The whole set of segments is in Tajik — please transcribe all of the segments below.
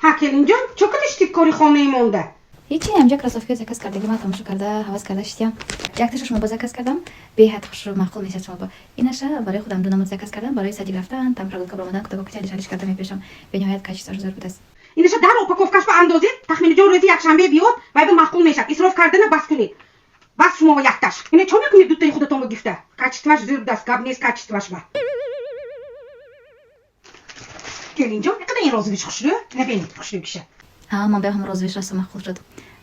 келин جان چه کدشتی کاری خانه مونده؟ هیچی همجا کراسوفی زکس کردگی ما تماشا کرده حواس کرده شدیم یک تاشو شما با زکس کردم به حد خوش رو معقول میشه شما با اینش برای خودم دو نمود زکس کردم برای سجی رفتن تماشا کبر اومدن کتابو که چالش کردم میپیشم به نهایت کاش 4000 بود است اینش در اوپاکوفکاش با اندازه تخمین جان روزی یکشنبه بیاد و به معقول میشه اسراف کردن بس کنید بس شما و یک تاش اینه چه میکنید دوتای خودتون رو گفته کاچتواش زیر دست گاب نیست کاچتواش با келин جان نقدر این روزی خوشلو نبینید خوشلو کشه ها من به هم روزش راست معقول شد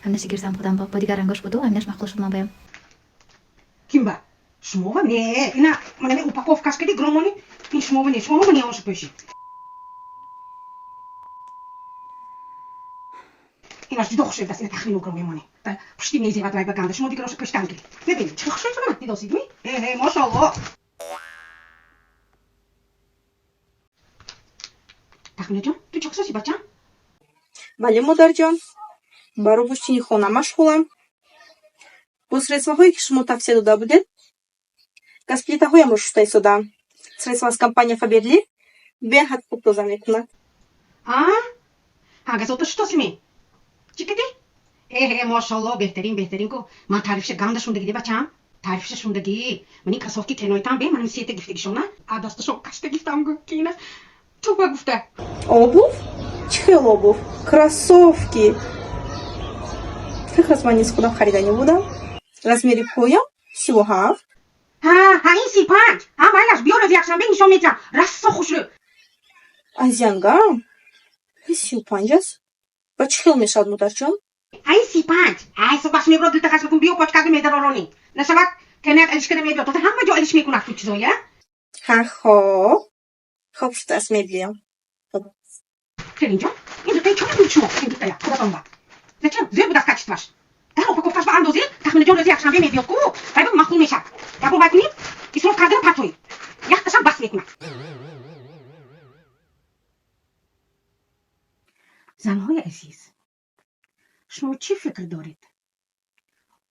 همش گرسم خودم با دیگر انگاش بود و همش معقول شد من بهم kim با شما و نه اینا من اوپاکوفکاش کردی گرامونی این شما و نه شما و نه آنش پیشی ایناش دیدو خوشل دست این تخمین گرامی مانی پشتی میزی و درایب گنده شما دیگه روش پشت انگلی ببینید چه خوشل شما دیدو سیدمی ماشاءالله تخمین جان تو چه خوشی بچم ولی مادرجان برای обучение خونه مشغولم با средстваҳое ки шумо тавсия дода будед газплитаҳоямро шуста истодам средства аз компания Faberli беҳад хуб доза мекунад газота шутосими чӣ киди мошалло беҳтарин ку ман таърифша ганда шундагиди бачам таърифша шундагӣ мани красовки тренойтам бе манам сета гифтагишона а дасташо кашта гифтам гукина ту ба гуфта обув чӣ хел обув кроссовки как раз ман низ худам харида небудам размери поям 37 ин 35 майлаш биё рӯзи якшанбе нишон медиҳам рассо хушрӯ аз янгам 35 аст ва чӣ хел мешавад модарҷон ин 35 субаш мебурад дута хашмакун биё почкаду медароронӣ нашавад кенак илишкада мебиёд то ҳама ҷо илиш мекунад ту чизоя хоб шудааст мебиём келин ҷон ин дутаи чӣ мекунед шумо ин дутая худатон ба зачем зӯр буд аст качестваш дар упаковкаш ба андозе тахминаҷон рӯзи якшанбе мебиёд ку вайба махкул мешад гапон вай кунед исроф кардани партои яхташам бас мекунад занҳои азиз шумо чӣ фикр доред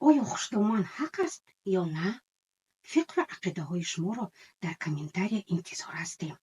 оё хушдоман ҳақ аст ё на фиқру ақидаҳои шуморо дар комментария интизор ҳастем